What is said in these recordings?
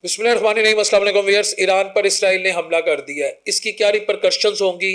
بسم اللہ الرحمن الرحیم۔ السلام علیکم ویئرس۔ ایران پر اسرائیل نے حملہ کر دیا ہے، اس کی کیا ریپرکشنز ہوں گی،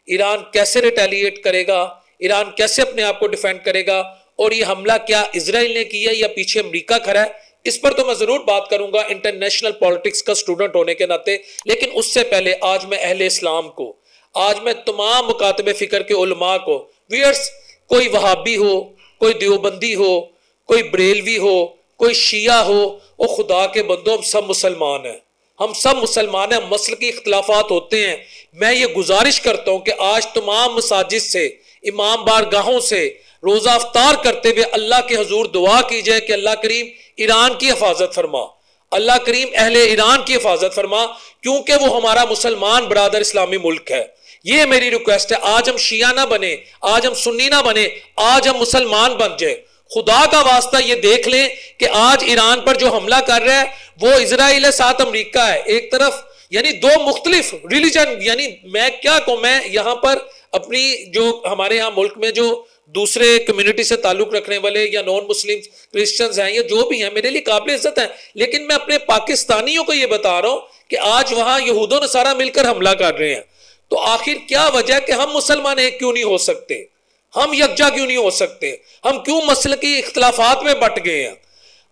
ایران کیسے ریٹیلیٹ کرے گا، ایران کیسے اپنے آپ کو ڈیفینڈ کرے گا، اور یہ حملہ کیا اسرائیل نے کیا یا پیچھے امریکہ کھڑا ہے، اس پر تو میں ضرور بات کروں گا انٹرنیشنل پالیٹکس کا اسٹوڈنٹ ہونے کے ناطے۔ لیکن اس سے پہلے آج میں اہل اسلام کو، آج میں تمام مکاتب فکر کے علماء کو، ویئرس، کوئی وہابی ہو، کوئی دیوبندی ہو، کوئی بریلوی ہو، کوئی شیعہ ہو، وہ خدا کے بندوں، ہم سب مسلمان ہیں، ہم سب مسلمان ہیں، مسلکی اختلافات ہوتے ہیں۔ میں یہ گزارش کرتا ہوں کہ آج تمام مساجد سے، امام بارگاہوں سے روزہ افطار کرتے ہوئے اللہ کے حضور دعا کی جائے کہ اللہ کریم ایران کی حفاظت فرما، اللہ کریم اہل ایران کی حفاظت فرما، کیونکہ وہ ہمارا مسلمان برادر اسلامی ملک ہے۔ یہ میری ریکویسٹ ہے، آج ہم شیعہ نہ بنے، آج ہم سنی نہ بنے، آج ہم مسلمان بن جائے۔ خدا کا واسطہ یہ دیکھ لیں کہ آج ایران پر جو حملہ کر رہا ہے وہ اسرائیل ہے، ساتھ امریکہ ہے، ایک طرف یعنی دو مختلف ریلیجن، یعنی میں کیا کہوں، میں یہاں پر اپنی جو ہمارے ہاں ملک میں جو دوسرے کمیونٹی سے تعلق رکھنے والے یا نان مسلم کرسچنز ہیں یا جو بھی ہیں، میرے لیے قابل عزت ہیں، لیکن میں اپنے پاکستانیوں کو یہ بتا رہا ہوں کہ آج وہاں یہود و نصارہ مل کر حملہ کر رہے ہیں، تو آخر کیا وجہ کہ ہم مسلمان ایک کیوں نہیں ہو سکتے، ہم یکجا کیوں نہیں ہو سکتے، ہم کیوں مسلکی اختلافات میں بٹ گئے ہیں۔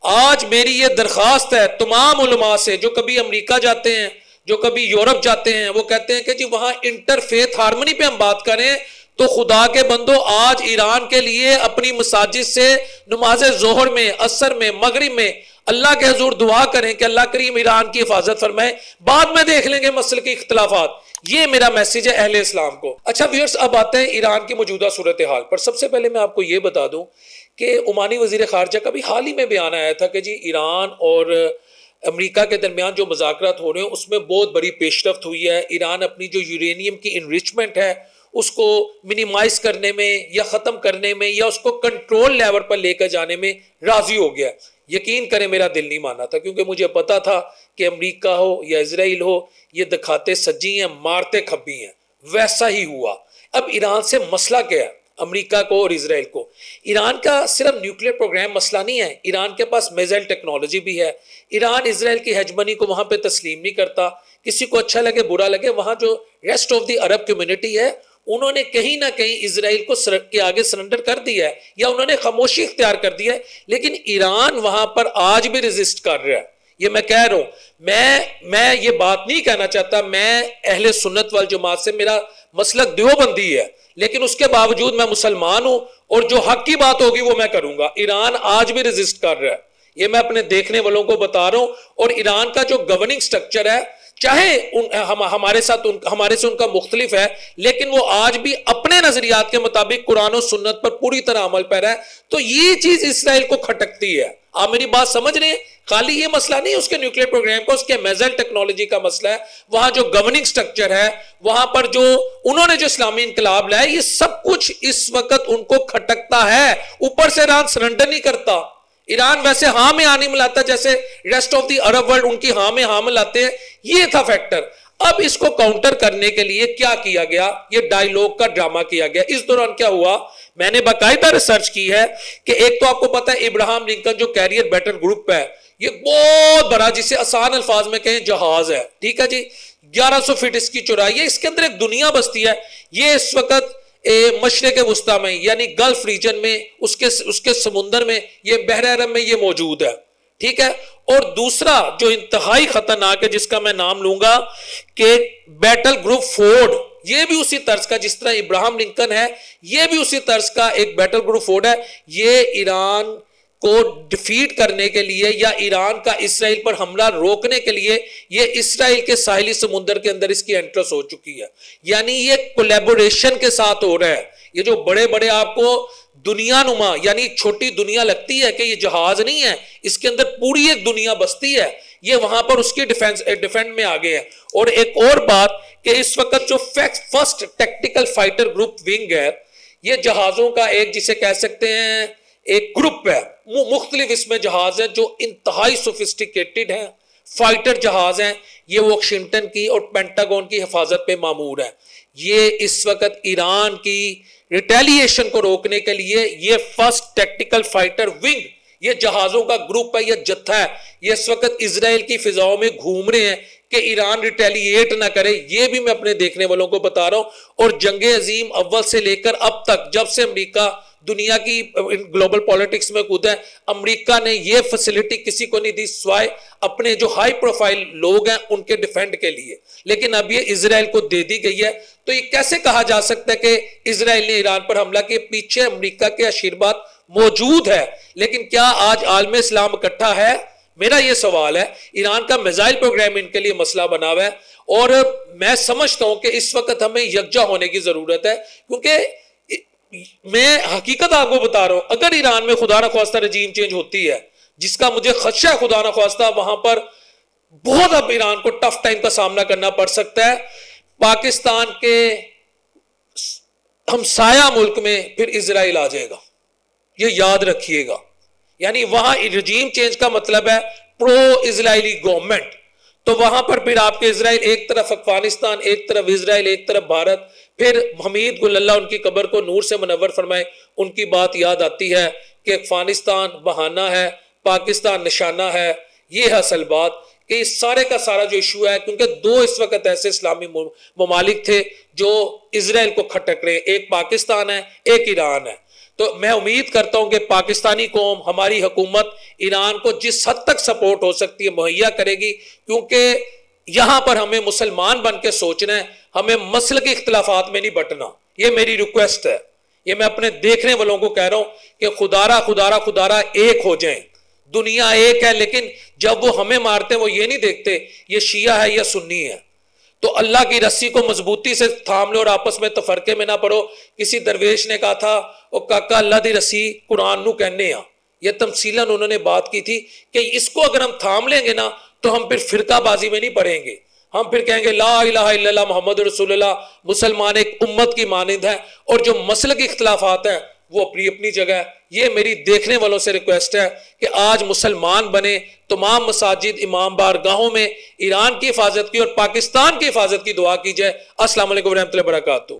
آج میری یہ درخواست ہے تمام علماء سے، جو کبھی امریکہ جاتے ہیں، جو کبھی یورپ جاتے ہیں، وہ کہتے ہیں کہ جی وہاں انٹر فیتھ ہارمنی پہ ہم بات کریں، تو خدا کے بندو آج ایران کے لیے اپنی مساجد سے نماز ظہر میں، عصر میں، مغرب میں اللہ کے حضور دعا کریں کہ اللہ کریم ایران کی حفاظت فرمائے، بعد میں دیکھ لیں گے مسلکی اختلافات۔ یہ میرا میسیج ہے اہل اسلام کو۔ اچھا ویورز، اب آتے ہیں ایران کی موجودہ صورتحال پر۔ سب سے پہلے میں آپ کو یہ بتا دوں کہ عمانی وزیر خارجہ کا بھی حال ہی میں بیان آیا تھا کہ جی ایران اور امریکہ کے درمیان جو مذاکرات ہو رہے ہیں اس میں بہت بڑی پیش رفت ہوئی ہے، ایران اپنی جو یورینیم کی انریچمنٹ ہے اس کو منیمائز کرنے میں یا ختم کرنے میں یا اس کو کنٹرول لیول پر لے کر جانے میں راضی ہو گیا۔ یقین کریں میرا دل نہیں مانا تھا، کیونکہ مجھے پتا تھا کہ امریکہ ہو یا اسرائیل ہو، یہ دکھاتے سجی ہیں، مارتے کھبی ہیں، ویسا ہی ہوا۔ اب ایران سے مسئلہ کیا ہے، امریکہ کو اور اسرائیل کو؟ ایران کا صرف نیوکلیر پروگرام مسئلہ نہیں ہے، ایران کے پاس میزائل ٹیکنالوجی بھی ہے۔ ایران اسرائیل کی ہیجمنی کو وہاں پہ تسلیم نہیں کرتا، کسی کو اچھا لگے برا لگے، وہاں جو rest of the Arab community ہے انہوں نے کہیں نہ کہیں اسرائیل کو کے آگے سرنڈر کر دیا ہے یا انہوں نے خاموشی اختیار کر دیا ہے، لیکن ایران وہاں پر آج بھی ریزسٹ کر رہا ہے۔ یہ میں کہہ رہا ہوں، میں یہ بات نہیں کہنا چاہتا، میں اہل سنت والجماعت سے، میرا مسلک دیوبندی ہے، لیکن اس کے باوجود میں مسلمان ہوں اور جو حق کی بات ہوگی وہ میں کروں گا۔ ایران آج بھی ریزسٹ کر رہا ہے، یہ میں اپنے دیکھنے والوں کو بتا رہا ہوں، اور ایران کا جو گورننگ سٹرکچر ہے چاہے ہمارے سے ان کا مختلف ہے، لیکن وہ آج بھی اپنے نظریات کے مطابق قرآن و سنت پر پوری طرح عمل پیرا ہے۔ تو یہ چیز اسرائیل کو کھٹکتی ہے۔ آپ میری بات سمجھ رہے ہیں؟ خالی یہ مسئلہ نہیں اس کے نیوکلیر پروگرام کا، اس کے میزائل ٹیکنالوجی کا مسئلہ ہے، وہاں جو گورننگ سٹرکچر ہے، وہاں پر جو انہوں نے جو اسلامی انقلاب لایا، یہ سب کچھ اس وقت ان کو کھٹکتا ہے۔ اوپر سے ایران سرنڈر نہیں کرتا، ایران ویسے ہاں میں نہیں ملاتا جیسے rest of the Arab world in کی ہاں میں ہاں ملاتے ہیں، یہ تھا فیکٹر۔ اب اس کو کاؤنٹر کرنے کے لیے کیا کیا گیا؟ یہ ڈائیلوگ کا ڈرامہ کیا گیا۔ اس دوران کیا ہوا، میں نے باقاعدہ ریسرچ کی ہے کہ ایک تو آپ کو پتا ہے ابراہم لنکن جو کیریئر بیٹل گروپ ہے، یہ بہت بڑا، جسے آسان الفاظ میں کہیں جہاز ہے، ٹھیک ہے جی، 1100 فٹ اس کی چوڑائی ہے، اس کے اندر ایک دنیا بستی ہے۔ یہ اس وقت مشرق وسطیٰ میں یعنی گلف ریجن میں، اس کے سمندر میں، یہ بحر عرب میں یہ موجود ہے، ٹھیک ہے۔ اور دوسرا جو انتہائی خطرناک ہے، جس کا میں نام لوں گا کہ بیٹل گروپ فورڈ، یہ بھی اسی طرز کا، جس طرح ابراہم لنکن ہے، یہ بھی اسی طرز کا ایک بیٹل گروپ فورڈ ہے۔ یہ ایران کو ڈیفیٹ کرنے کے لیے یا ایران کا اسرائیل پر حملہ روکنے کے لیے، یہ اسرائیل کے ساحلی سمندر کے اندر اس کی انٹرس ہو چکی ہے، یعنی یہ کولیبوریشن کے ساتھ ہو رہا ہے۔ یہ جو بڑے بڑے آپ کو دنیا نما یعنی چھوٹی دنیا لگتی ہے کہ یہ جہاز نہیں ہے، اس کے اندر پوری ایک دنیا بستی ہے، یہ وہاں پر اس کی ڈیفینڈ میں آگے ہے۔ اور ایک اور بات کہ اس وقت جو first tactical fighter group wing ہے، یہ جہازوں کا ایک جسے کہہ سکتے ہیں ایک گروپ ہے، مختلف اس میں جہاز ہیں جو انتہائی سوفسٹیکیٹڈ ہیں، فائٹر جہاز ہیں، یہ واشنگٹن کی اور پینٹاگون کی حفاظت پہ مامور ہے۔ یہ اس وقت ایران کی ریٹیلیشن کو روکنے کے لیے یہ فرسٹ ٹیکٹیکل فائٹر ونگ یہ جہازوں کا گروپ ہے، یہ جتھا ہے، یہ اس وقت اسرائیل کی فضاؤں میں گھوم رہے ہیں کہ ایران ریٹیلیٹ نہ کرے. یہ بھی میں اپنے دیکھنے والوں کو بتا رہا ہوں. اور جنگ عظیم اول سے لے کر اب تک جب سے امریکہ دنیا کی گلوبل پولیٹکس میں کود ہے، امریکہ نے یہ فیسلٹی کسی کو نہیں دی سوائے اپنے جو ہائی پروفائل لوگ ہیں ان کے ڈیفینڈ کے لیے. لیکن اب یہ اسرائیل کو دے دی گئی ہے. تو یہ کیسے کہا جا سکتا ہے کہ اسرائیل نے ایران پر حملہ کیا؟ پیچھے امریکہ کے آشیرواد موجود ہے. لیکن کیا آج عالم اسلام اکٹھا ہے؟ میرا یہ سوال ہے. ایران کا میزائل پروگرام ان کے لیے مسئلہ بنا ہوا ہے. اور میں سمجھتا ہوں کہ اس وقت ہمیں یکجا ہونے کی ضرورت ہے، کیونکہ میں حقیقت آپ کو بتا رہا ہوں، اگر ایران میں خدا نخواستہ رجیم چینج ہوتی ہے، جس کا مجھے خدشہ ہے خدا نخواستہ، وہاں پر بہت اب ایران کو ٹف ٹائم کا سامنا کرنا پڑ سکتا ہے. پاکستان کے ہمسایہ ملک میں پھر اسرائیل آ جائے گا، یہ یاد رکھیے گا. یعنی وہاں رجیم چینج کا مطلب ہے پرو اسرائیلی گورنمنٹ. تو وہاں پر پھر آپ کے اسرائیل، ایک طرف افغانستان، ایک طرف اسرائیل، ایک طرف بھارت. پھر حمید گل اللہ ان کی قبر کو نور سے منور فرمائے، ان کی بات یاد آتی ہے کہ افغانستان بہانہ ہے، پاکستان نشانہ ہے. یہ ہے اصل بات کہ اس سارے کا سارا جو ایشو ہے، کیونکہ دو اس وقت ایسے اسلامی ممالک تھے جو اسرائیل کو کھٹک رہے ہیں، ایک پاکستان ہے، ایک ایران ہے. تو میں امید کرتا ہوں کہ پاکستانی قوم، ہماری حکومت ایران کو جس حد تک سپورٹ ہو سکتی ہے مہیا کرے گی، کیونکہ یہاں پر ہمیں مسلمان بن کے سوچنا ہے، ہمیں مسلکی اختلافات میں نہیں بٹنا. یہ میری ریکویسٹ ہے، یہ میں اپنے دیکھنے والوں کو کہہ رہا ہوں کہ خدارا ایک ہو جائیں. دنیا ایک ہے، لیکن جب وہ ہمیں مارتے ہیں وہ یہ نہیں دیکھتے یہ شیعہ ہے یا سنی ہے. تو اللہ کی رسی کو مضبوطی سے تھام لو اور آپس میں تفرقے میں نہ پڑو. کسی درویش نے کہا تھا او کاکا اللہ دی رسی قرآن نو کہنے ہاں. یہ تمثیلاً انہوں نے بات کی تھی کہ اس کو اگر ہم تھام لیں گے نا تو ہم پھر فرقہ بازی میں نہیں پڑیں گے. ہم پھر کہیں گے لا الہ الا اللہ محمد رسول اللہ. مسلمان ایک امت کی مانند ہے، اور جو مسلک اختلافات ہیں وہ اپنی اپنی جگہ ہے. یہ میری دیکھنے والوں سے ریکویسٹ ہے کہ آج مسلمان بنے، تمام مساجد امام بارگاہوں میں ایران کی حفاظت کی اور پاکستان کی حفاظت کی دعا کی جائے. السلام علیکم ورحمۃ اللہ وبرکاتہ.